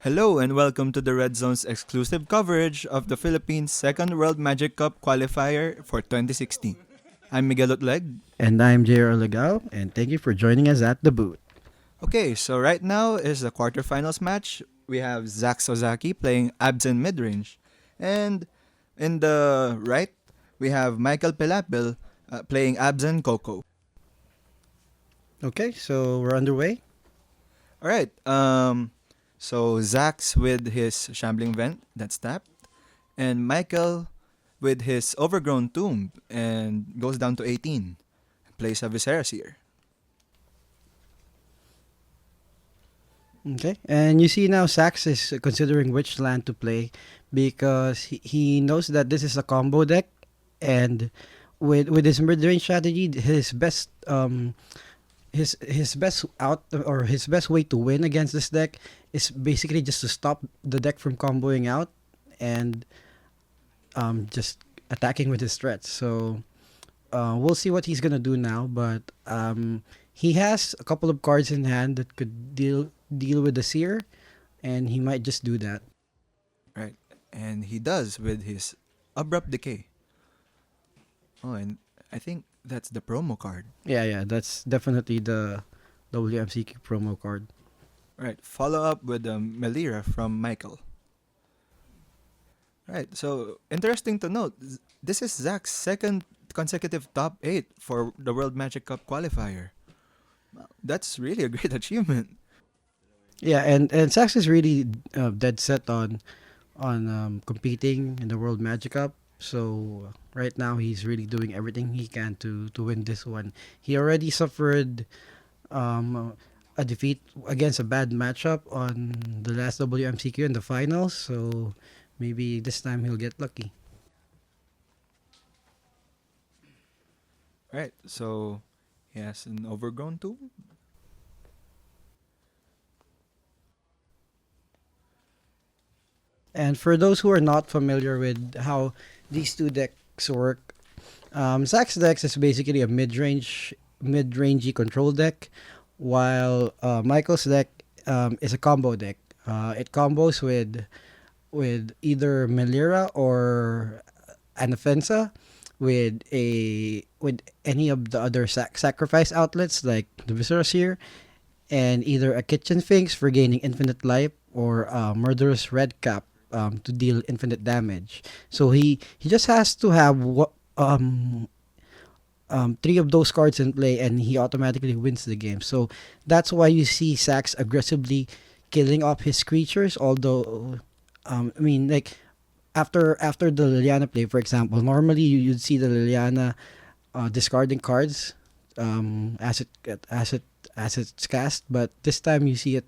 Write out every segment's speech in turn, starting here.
Hello and welcome to the Red Zone's exclusive coverage of the Philippines' second World Magic Cup qualifier for 2016. I'm Miguel Utleg. And I'm J.R. Legal, and thank you for joining us at the booth. Okay, so right now is the quarterfinals match. We have Zax Ozaki playing abzan midrange. And in the right, we have Michael Pilapil playing abzan Coco. Okay, so we're underway. Alright, so Zax with his shambling vent that's tapped, and Michael with his overgrown tomb and goes down to 18. Plays a Viserys here. Okay, and you see now Sax is considering which land to play because he knows that this is a combo deck, and with his mid-range strategy, his best out or his best way to win against this deck is basically just to stop the deck from comboing out and just attacking with his threats. So we'll see what he's gonna do now, but he has a couple of cards in hand that could deal with the seer, and he might just do that. Right. And he does with his abrupt decay. Oh, and I think that's the promo card. Yeah, that's definitely the WMCQ promo card. Right. Follow up with Melira from Michael. Right. So interesting to note, this is Zach's second consecutive top 8 for the World Magic Cup qualifier. Wow, that's really a great achievement. Yeah, and Sax is really dead set on competing in the World Magic Cup. So right now he's really doing everything he can to win this one. He already suffered a defeat against a bad matchup on the last WMCQ in the finals. So maybe this time he'll get lucky. Right. So he has an overgrown tomb. And for those who are not familiar with how these two decks work, Zack's decks is basically a mid-rangey control deck, while Michael's deck is a combo deck. It combos with either Melira or an Offensa with any of the other sacrifice outlets like the Viscera here, and either a Kitchen Sphinx for gaining infinite life or a Murderous Red Cap to deal infinite damage. So he just has to have three of those cards in play, and he automatically wins the game. So that's why you see Sax aggressively killing off his creatures. Although, I mean, like after the Liliana play, for example, normally you'd see the Liliana discarding cards as it's cast, but this time you see it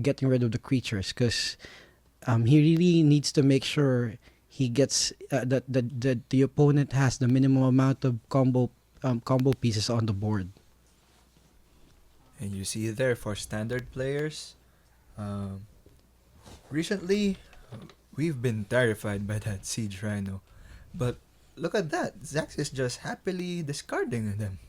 getting rid of the creatures because he really needs to make sure he gets that the opponent has the minimum amount of combo pieces on the board. And you see there for standard players, um, recently we've been terrified by that Siege Rhino. But look at that. Zax is just happily discarding them.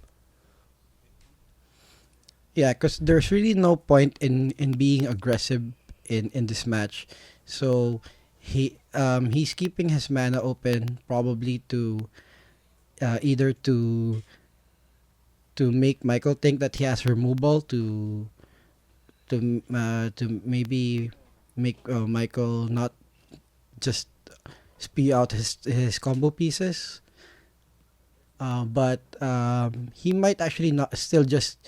Yeah, because there's really no point in being aggressive in this match. So he's keeping his mana open probably to either to make Michael think that he has removal to maybe make Michael not just spew out his combo pieces. But he might actually not still just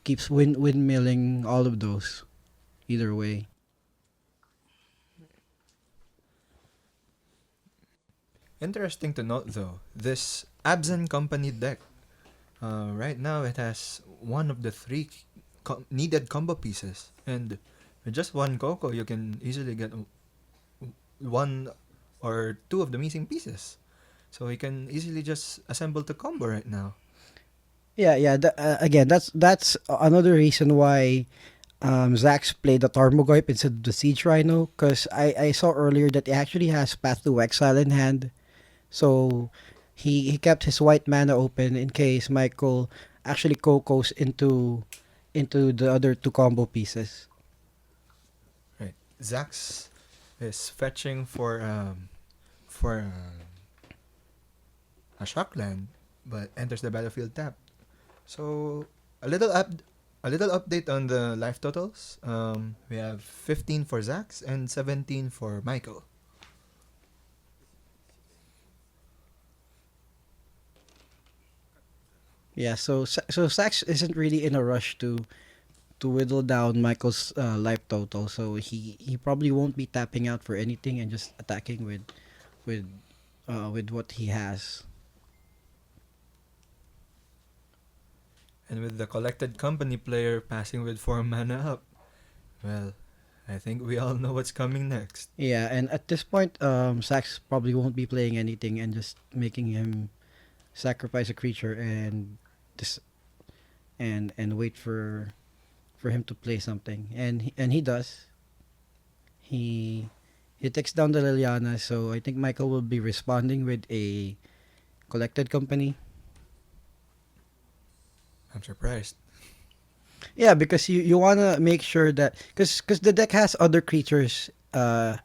keeps windmilling all of those either way. Interesting to note though, this Abzan Company deck, right now it has one of the three needed combo pieces. And with just one Coco, you can easily get one or two of the missing pieces. So he can easily just assemble the combo right now. Yeah. Again, that's another reason why Zax played the Tarmogoyf instead of the Siege Rhino, because I saw earlier that he actually has Path to Exile in hand. So he kept his white mana open in case Michael actually Cocos into the other two combo pieces. Right. Zax is fetching for a shockland, but enters the battlefield tapped. So a little up, a little update on the life totals. We have 15 for Zax and 17 for Michael. Yeah, so Sax isn't really in a rush to whittle down Michael's life total, so he probably won't be tapping out for anything and just attacking with with what he has. And with the collected company player passing with 4 mana up, well, I think we all know what's coming next. Yeah, and at this point, Sax probably won't be playing anything and just making him sacrifice a creature and this and wait for him to play something, and he does. He takes down the Liliana, so I think Michael will be responding with a collected company. I'm surprised. Yeah, because you wanna make sure that because the deck has other creatures that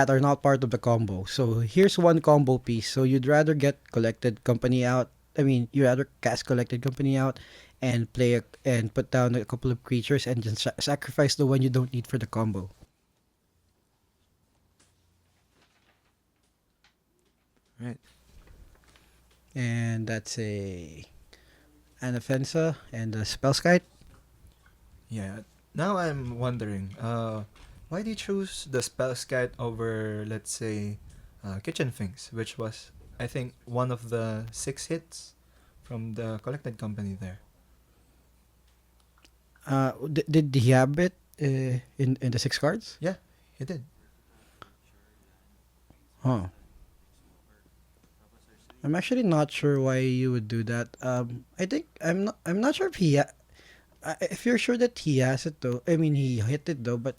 are not part of the combo. So here's one combo piece. So you'd rather get collected company out. I mean, you rather cast collected company out and and put down a couple of creatures and just sacrifice the one you don't need for the combo. Right. And that's a Anafensa and a Spellskite. Yeah. Now I'm wondering, why do you choose the Spellskite over, let's say, Kitchen Finks, which was, I think, one of the 6 hits from the collected company there. Did he have it in the 6 cards? Yeah, he did. Huh. I'm actually not sure why you would do that. I think I'm not sure if if you're sure that he has it though. I mean, he hit it though, but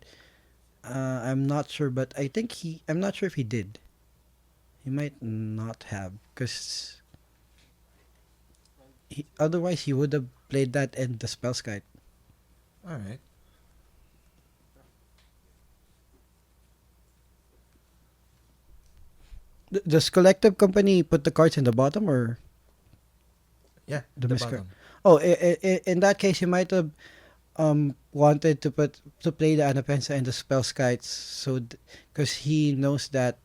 I'm not sure. But I think I'm not sure if he did. He might not have, because otherwise he would have played that in the Spellskite. All right. Does collective company put the cards in the bottom or Yeah, the the miscard? bottom. Oh, in that case, he might have wanted to play the Anapensa and the Spellskites, so because he knows that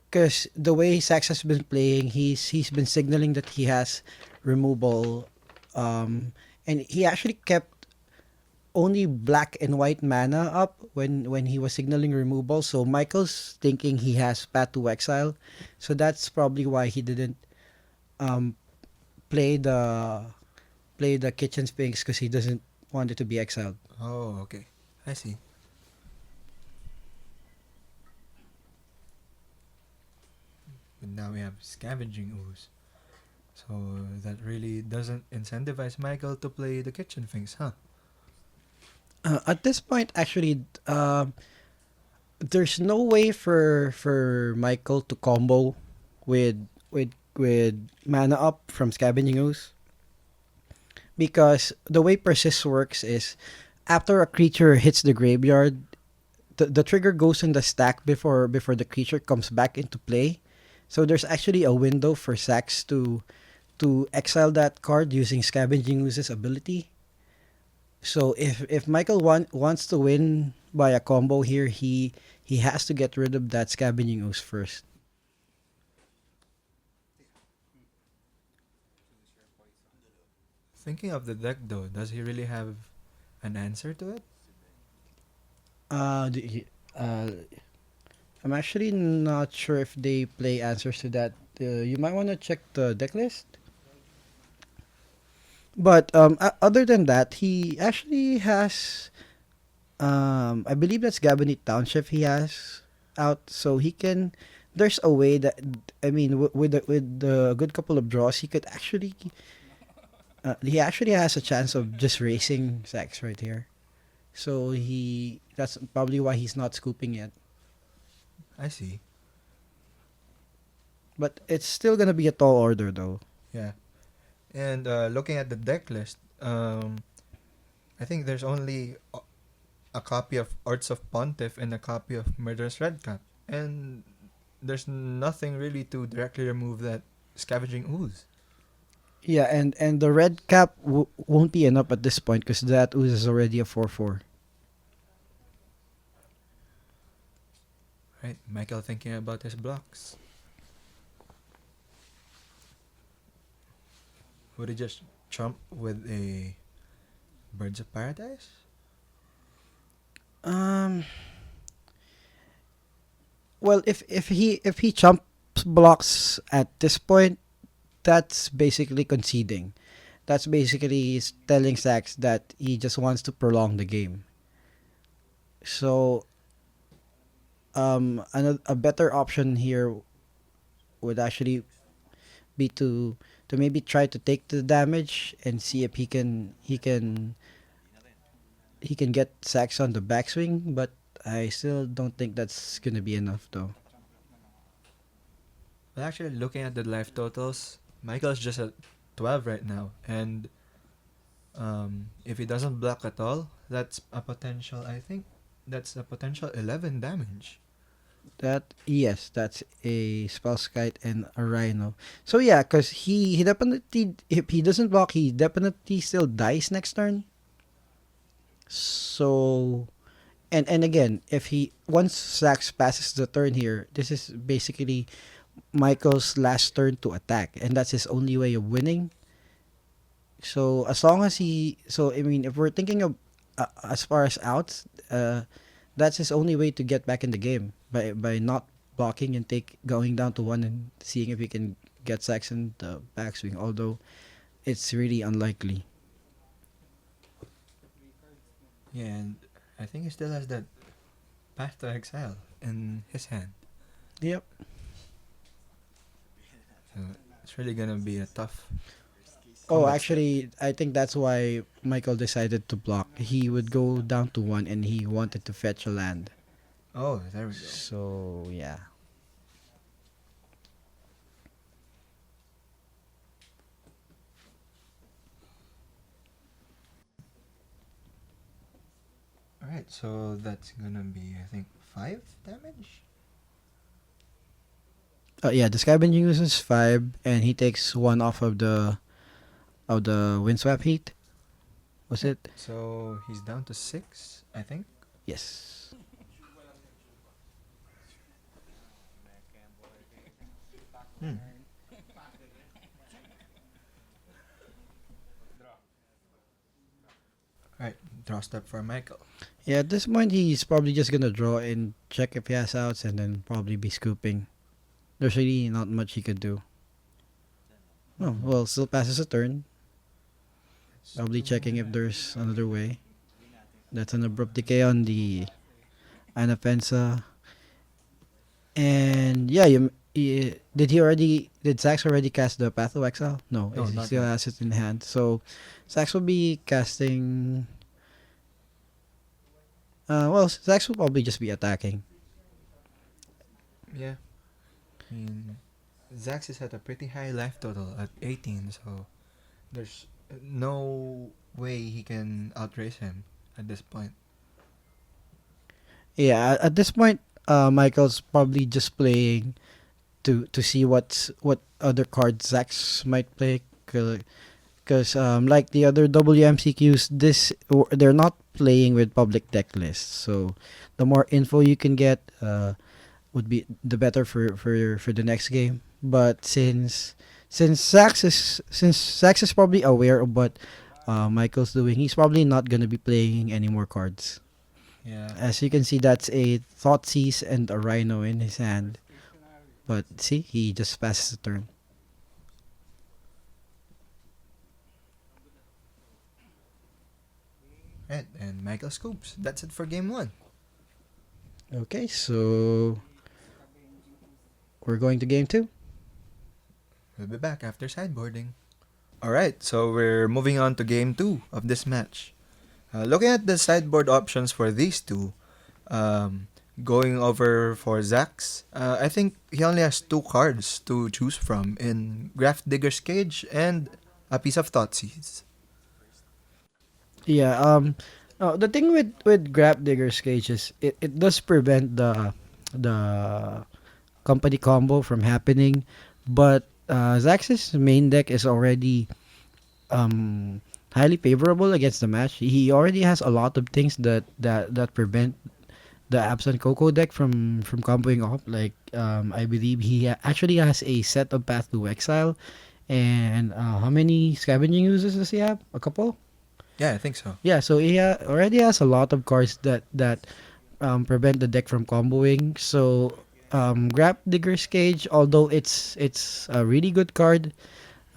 because the way Sax has been playing, he's been signaling that he has removal, and he actually kept only black and white mana up when he was signaling removal. So Michael's thinking he has Path to Exile, so that's probably why he didn't um play the Kitchen Sphinx, because he doesn't want it to be exiled. Oh, okay. I see. And now we have Scavenging Ooze. So that really doesn't incentivize Michael to play the Kitchen Finks, huh? At this point, actually, there's no way for Michael to combo with with mana up from Scavenging Ooze, because the way Persist works is after a creature hits the graveyard, the trigger goes in the stack before the creature comes back into play. So there's actually a window for Sax to exile that card using Scavenging Ooze's ability. So if Michael wants to win by a combo here, he has to get rid of that Scavenging Ooze first. Thinking of the deck though, does he really have an answer to it? Uh, the, uh, I'm actually not sure if they play answers to that. You might want to check the deck list. But other than that, he actually has. I believe that's Gabonite Township he has out, so he can. There's a way that, I mean, with a good couple of draws, he could actually. He actually has a chance of just racing Sax right here. So that's probably why he's not scooping yet. I see. But it's still gonna be a tall order though. Yeah. And looking at the deck list, I think there's only a copy of Arts of Pontiff and a copy of Murderous Redcap. And there's nothing really to directly remove that Scavenging Ooze. Yeah, and the red cap won't be enough at this point because that ooze is already a 4/4. Right, Michael thinking about his blocks. Would he just trump with a Birds of Paradise? Um. Well, if he chumps blocks at this point, that's basically conceding. That's basically telling Sax that he just wants to prolong the game. So, a better option here would actually be to maybe try to take the damage and see if he can get Sax on the backswing, but I still don't think that's gonna be enough though. Well, actually, looking at the life totals, Michael's just at 12 right now. And if he doesn't block at all, that's a potential, I think, that's a potential 11 damage. That yes, that's a spell kite and a rhino. So yeah, cause he definitely, if he doesn't block, he definitely still dies next turn. So and again, if he once Sax passes the turn here, this is basically Michael's last turn to attack, and that's his only way of winning. So as long as so I mean, if we're thinking of as far as outs, that's his only way to get back in the game by not blocking and take going down to one and seeing if he can get Saxon the backswing. Although it's really unlikely. Yeah, and I think he still has that Path to Exile in his hand. Yep. So it's really gonna be a tough Oh, combat step. actually, I think that's why Michael decided to block. He would go down to one, and he wanted to fetch a land. Oh, there we go. So yeah. Alright, so that's gonna be, I think, 5 damage? Yeah, the scavenging uses 5, and he takes one off of the windswept heat. Was Right. it? So he's down to 6, I think. Yes. Hmm. Right, draw step for Michael. Yeah, at this point, he's probably just gonna draw and check if he has outs, and then probably be scooping. There's really not much he could do. Oh, well, still passes a turn. Let's Probably do checking if that. there's another way. That's an abrupt decay on the Anafensa. And yeah, did Sax already cast the Path of Exile? No, No, he not still yet. has it in hand. So Sax will be casting. Well, Sax will probably just be attacking. Yeah. I mean, Zax is at a pretty high life total at 18, so there's no way he can outrace him at this point. Yeah, at this point, Michael's probably just playing to see what other cards Sax might play. Because like the other WMCQs, they're not playing with public deck lists. So the more info you can get, would be the better for the next game. But since Sax is probably aware of what Michael's doing, he's probably not gonna be playing any more cards. Yeah. As you can see, that's a Thoughtseize and a Rhino in his hand. But see, he just passes the turn. Right, and Michael scoops. That's it for game 1. Okay, so we're going to game 2. We'll be back after sideboarding. Alright, so we're moving on to game 2 of this match. Looking at the sideboard options for these two, going over for Zax, I think he only has 2 cards to choose from in Graft Digger's Cage and a piece of Thoughtseize. Yeah, Oh, the thing with Grapdigger's Cage is it does prevent the company combo from happening, but Zax's main deck is already um highly favorable against the match. He already has a lot of things that prevent the Absent Coco deck from comboing off. Like I believe he actually has a set of Path to Exile, and how many scavenging uses does he have? A couple. Yeah, I think so. Yeah, so he already has a lot of cards that prevent the deck from comboing. So Grab Digger's Cage, although it's a really good card,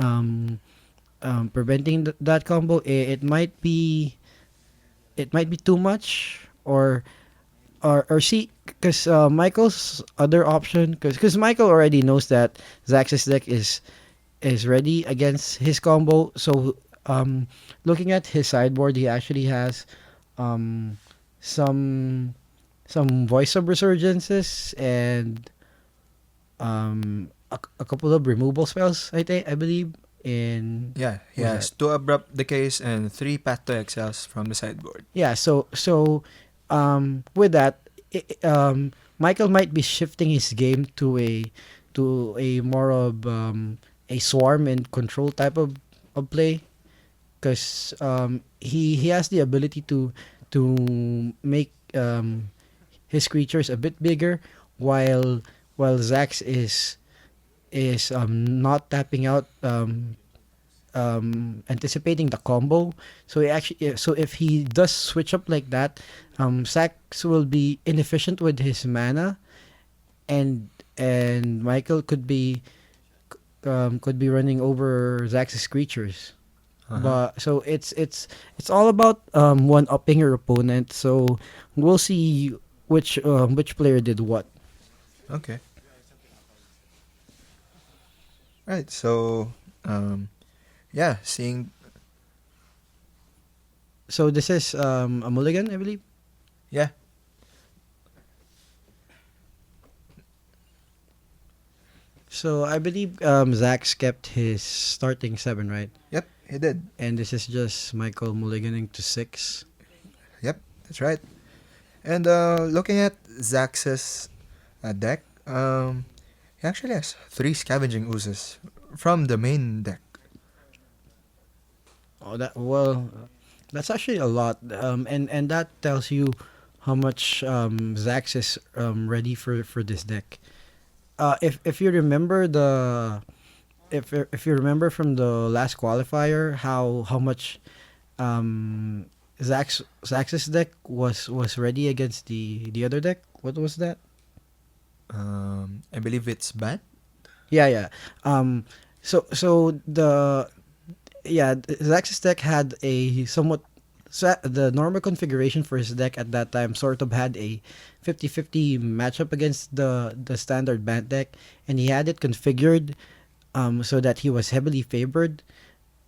um, preventing that combo, it might be too much, or see, because Michael's other option, because Michael already knows that Zax's deck is ready against his combo. So looking at his sideboard, he actually has um, some voice of resurgences and a couple of removal spells. I believe in Yeah, he was has that two Abrupt Decays and three Path to Exiles from the sideboard. yeah. With that, Michael might be shifting his game to a more of a swarm and control type of play, because he has the ability to make his creatures a bit bigger, while Zax is not tapping out, anticipating the combo. So he actually, so if he does switch up like that, Zax will be inefficient with his mana, and Michael could be running over Zax's creatures. Uh-huh. But so it's all about one upping your opponent. So we'll see which player did what. Okay. Right. So, yeah, seeing. So this is a mulligan, I believe. Yeah. So I believe Zax kept his starting seven, right? Yep. He did. And this is just Michael mulliganing to six. Yep. That's right. And looking at Zax's deck, he actually has three Scavenging Oozes from the main deck. Oh, that's actually a lot. And that tells you how much Zax is ready for this deck. If you remember if you remember from the last qualifier, how much Zax's deck was ready against the other deck. What was that? I believe it's bad. Yeah, yeah. Um, so the yeah, Zax's deck had a somewhat the normal configuration for his deck at that time sort of had a 50-50 matchup against the standard band deck, and he had it configured so that he was heavily favored.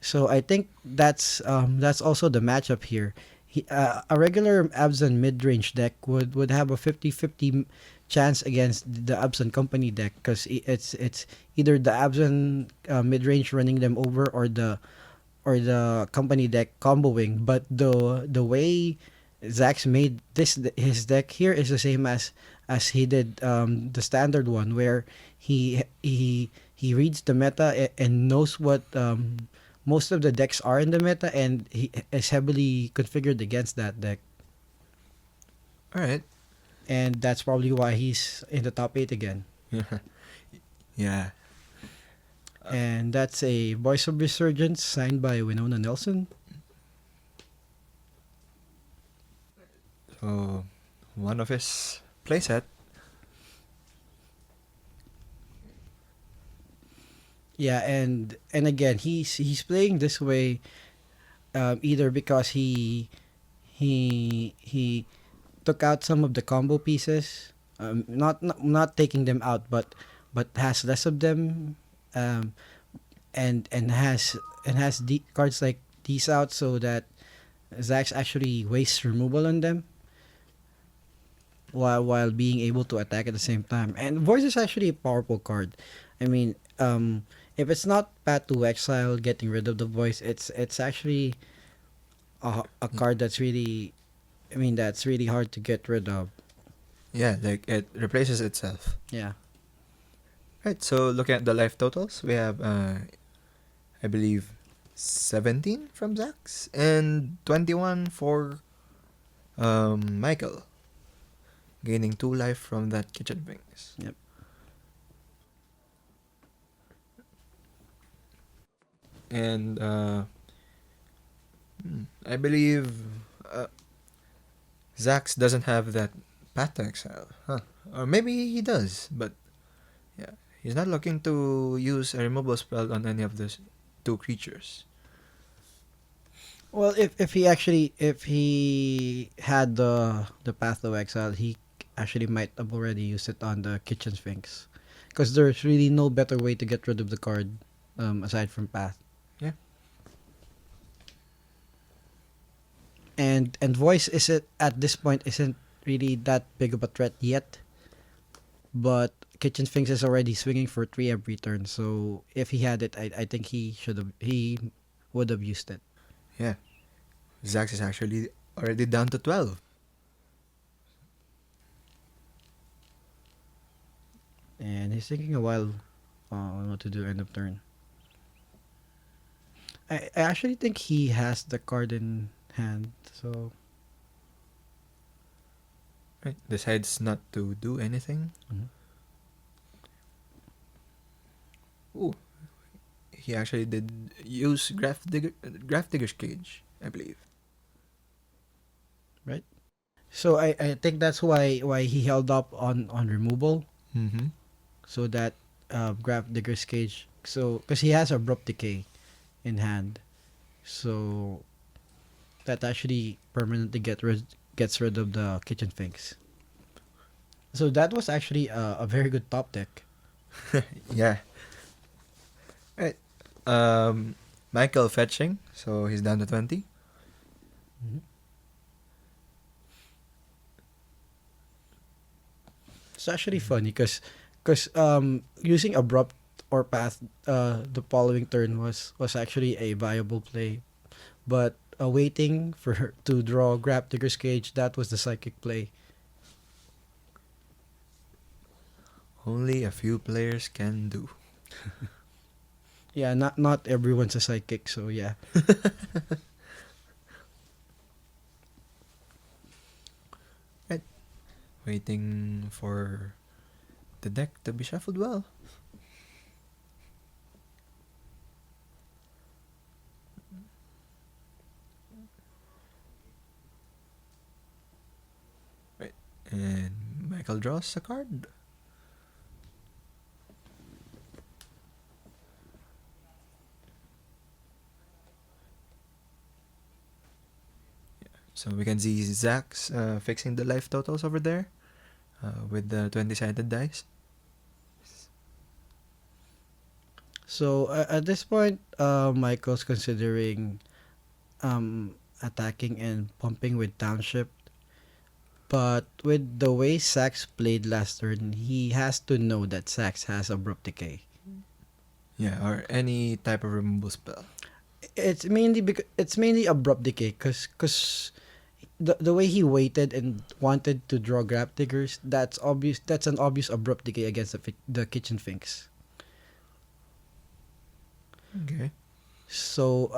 So I think that's also the matchup here. A regular Abzan mid-range deck would have a 50-50 chance against the Abzan company deck, because it's either the Abzan mid-range running them over, or the company deck comboing. But the way Zax made his deck here is the same as he did the standard one, where he reads the meta and knows what most of the decks are in the meta, and he is heavily configured against that deck, All right. and that's probably why he's in the top 8 again. Yeah. And that's a Voice of Resurgence signed by Winona Nelson. So, one of his playset. Yeah, and again, he's playing this way either because he took out some of the combo pieces, not taking them out, but has less of them, um, and has cards like these out, so that Zax actually wastes removal on them, while being able to attack at the same time. And Voice is actually a powerful card. I mean, if it's not Path to Exile getting rid of the Voice, it's actually a card that's really I mean, that's really hard to get rid of. Yeah, like it replaces itself. Yeah. Right, so looking at the life totals, we have, I believe, 17 from Zax and 21 for Michael, gaining 2 life from that kitchen wings. Yep. And I believe uh, Zax doesn't have that path to exile, huh? Or maybe he does, but yeah, he's not looking to use a removal spell on any of those 2 creatures. Well, if he had the path of exile, he actually might have already used it on the kitchen sphinx, because there's really no better way to get rid of the card, aside from path. Yeah. And voice isn't at this point isn't really that big of a threat yet, but kitchen sphinx is already swinging for 3 every turn. So if he had it, I think he would have used it. Yeah. Zax is actually already down to 12. And he's thinking a while on what to do end of turn. I actually think he has the card in hand, so Right. Decides not to do anything. mhm. Ooh, he actually did use Graph Digger's Cage, I believe. Right. So I think that's why he held up on removal, Mm-hmm. so that grab digger's cage. So because he has abrupt decay in hand, so that actually permanently gets rid of the kitchen sphinx. So that was actually a very good top deck. Yeah. Right. Um, Michael fetching, so he's down to 20. Mhm. It's actually funny because using abrupt or path the following turn was actually a viable play, but waiting for her to draw grab digger's cage, that was the psychic play. Only a few players can do. Yeah, not everyone's a psychic, so yeah. Right. Waiting for the deck to be shuffled well. Right. And Michael draws a card. So we can see Zax fixing the life totals over there with the 20-sided dice. So at this point, Michael's considering attacking and pumping with township, but with the way Sax played last turn, he has to know that Sax has abrupt decay. Yeah, or any type of removal spell. It's mainly abrupt decay because the way he waited and wanted to draw grab diggers, that's obvious. That's an obvious abrupt decay against the kitchen sphinx. Okay. So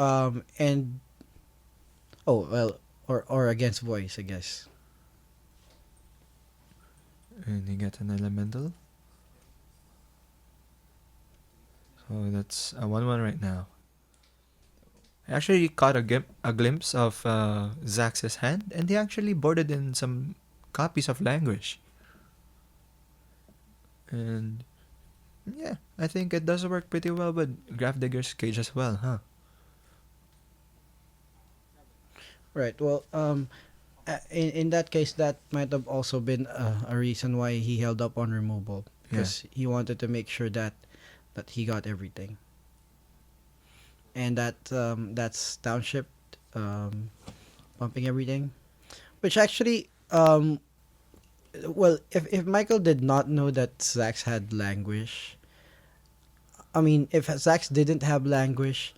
and oh well, or against voice, I guess. And you get an elemental. So that's a 1-1 right now. I actually caught a glimpse of Zax's hand, and he actually boarded in some copies of Languish. And yeah, I think it does work pretty well with Grafdigger's Cage as well, huh? Right. Well, in that case, that might have also been a reason why he held up on removal, Yeah. because he wanted to make sure that he got everything, and that's township pumping everything, which actually well, if Michael did not know that Zax had languish, I mean, if Zax didn't have languish,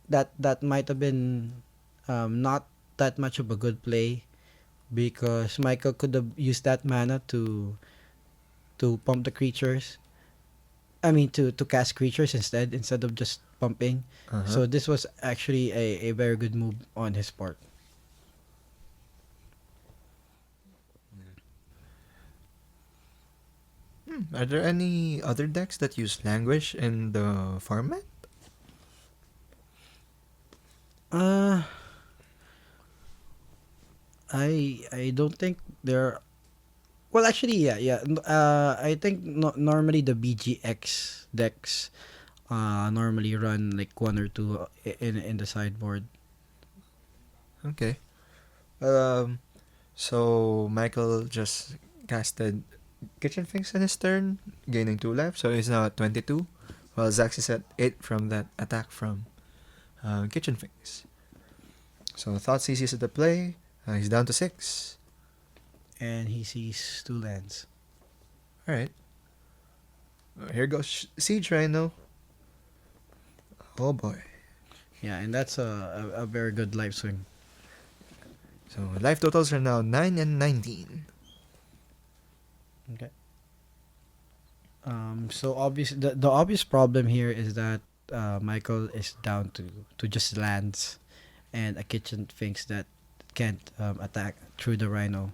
that might have been not that much of a good play, because Michael could have used that mana to pump the creatures. I mean to cast creatures instead of just pumping. Uh-huh. So this was actually a very good move on his part. Are there any other decks that use language in the format? Uh I don't think there. Well, actually, yeah. I think normally the BGX decks normally run like one or two in the sideboard. Okay. Um, so Michael just casted Kitchen Finks in his turn, gaining 2 life, so he's now at 22, while Zax is at 8 from that attack from Kitchen Finks. So Thoughtseize is at the play, he's down to 6. And he sees two lands. Alright, here goes Siege Rhino. Oh boy. Yeah, and that's a very good life swing. So life totals are now 9 and 19. Okay. So obvious the obvious problem here is that Michael is down to just lands, and a kitchen thinks that can't attack through the rhino.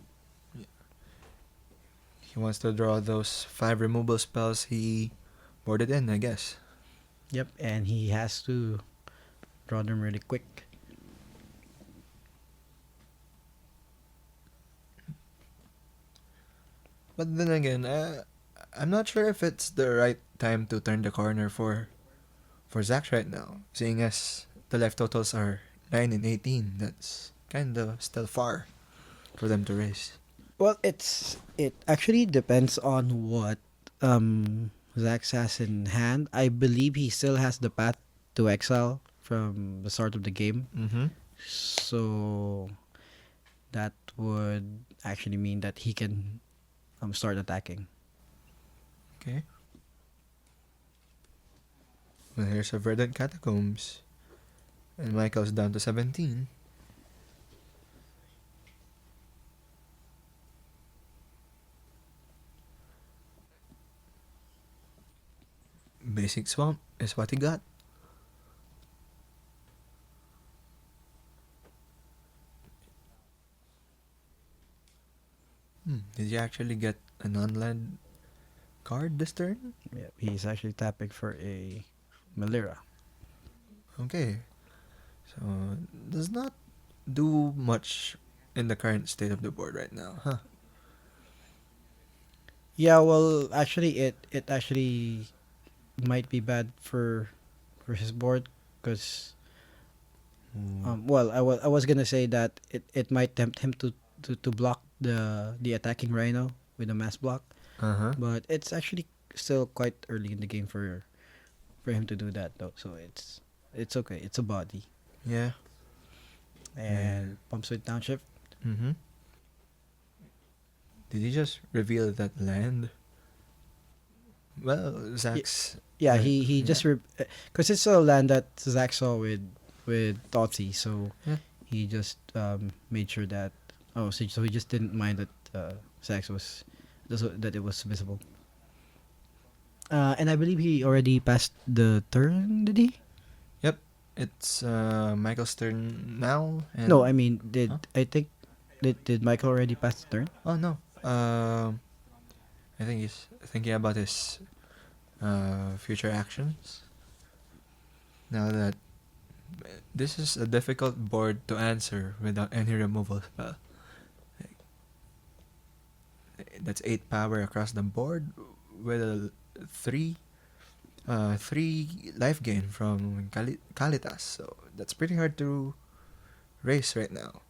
He wants to draw those 5 removal spells he boarded in, I guess. Yep, and he has to draw them really quick. But then again, I'm not sure if it's the right time to turn the corner for Zax right now, seeing as the life totals are 9 and 18. That's kind of still far for them to raise. Well, it actually depends on what Zax has in hand. I believe he still has the path to exile from the start of the game. Mm-hmm. So that would actually mean that he can start attacking. Okay. Well, here's a Verdant Catacombs. And Michael's down to 17. Basic Swamp is what he got. Did you actually get a non-land card this turn? Yeah, he's actually tapping for a Melira. Okay. So, does not do much in the current state of the board right now, huh? Yeah, well, actually, it actually might be bad for his board because well, I was gonna say that it might tempt him to block the attacking rhino with a mass block, Uh-huh. but it's actually still quite early in the game for him to do that though. So it's okay. It's a body Yeah. and pumps with downshift. Mm-hmm. Did he just reveal that land? Well, Zax. Yeah, he Yeah. just because it's a land that Zach saw with Thoughtsy, so Yeah. he just made sure that so he just didn't mind that Zach was that it was visible. And I believe he already passed the turn, did he? Yep. It's Michael's turn now. And No, I mean, Huh? I think did Michael already pass the turn? Oh no. I think he's thinking about his future actions. Now that this is a difficult board to answer without any removal spell. That's 8 power across the board with a 3 life gain from Kalitas. So that's pretty hard to race right now.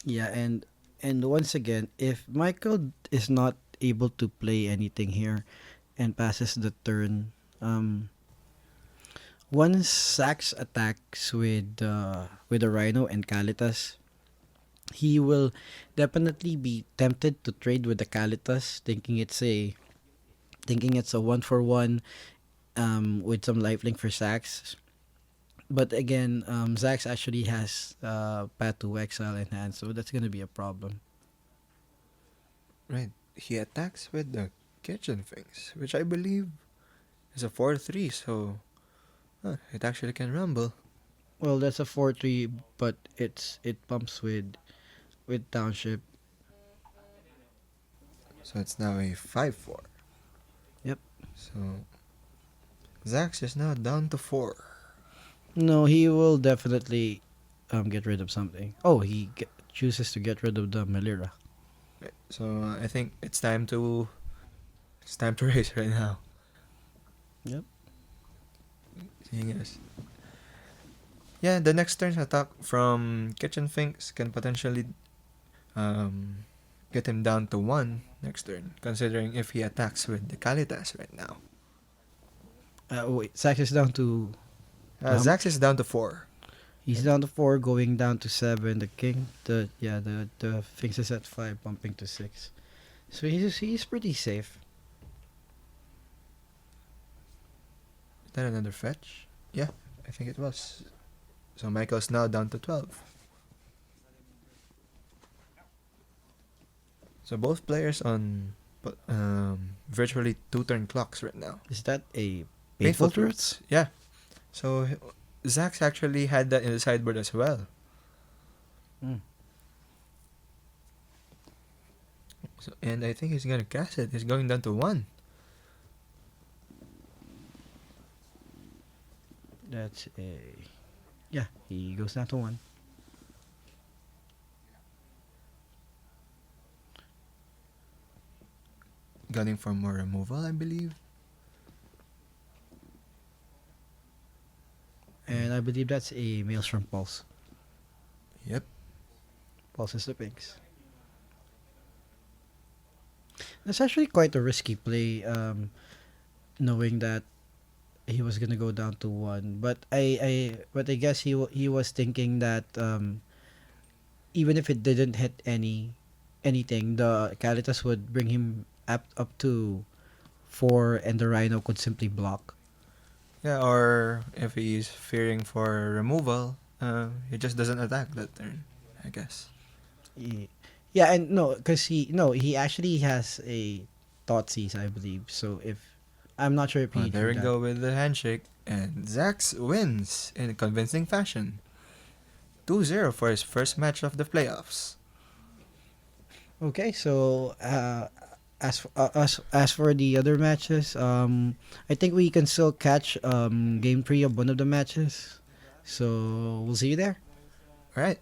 Yeah, and once again, if Michael is not able to play anything here and passes the turn, once Sax attacks with the Rhino and Kalitas, he will definitely be tempted to trade with the Kalitas, thinking it's a 1-for-1 with some lifelink for Zax. But again, Zax actually has Path to Exile in hand, so that's gonna be a problem. Right. He attacks with the kitchen things, which I believe is a 4-3, so it actually can rumble. Well, that's a 4-3, but it pumps with Township. So it's now a 5-4. Yep. So Zax is now down to 4. No, he will definitely get rid of something. Oh, chooses to get rid of the Melira. Right. So I think it's time to race right now. Yep. Seeing as yeah, the next turn's attack from Kitchen Finks can potentially get him down to 1 next turn, considering if he attacks with the Kalitas right now. Wait, Zax is down to how Zax much? is down to 4. He's down to 4, going down to 7. The king, the Finks is at 5, bumping to 6. So he's pretty safe. Is that another fetch? Yeah, I think it was. So Michael's now down to 12. So both players on virtually 2 turn clocks right now. Is that a painful truth? Yeah. So Zax actually had that in the sideboard as well. Mm. So, and I think he's gonna cast it. He's going down to 1. That's a yeah. He goes down to 1. Gunning for more removal, I believe. And I believe that's a Maelstrom Pulse. Yep. Pulses the pigs. That's actually quite a risky play, knowing that he was gonna go down to 1. But I guess he was thinking that even if it didn't hit anything, the Kalitas would bring him up to 4, and the Rhino could simply block. Yeah, or if he's fearing for removal, he just doesn't attack that turn, I guess. Yeah, and he actually has a Thoughtseize, I believe. So if I'm not sure if he There we drew that. go with the handshake. And Zax wins in a convincing fashion. 2-0 for his first match of the playoffs. Okay, so as for the other matches, I think we can still catch game 3 of one of the matches. So we'll see you there. Alright,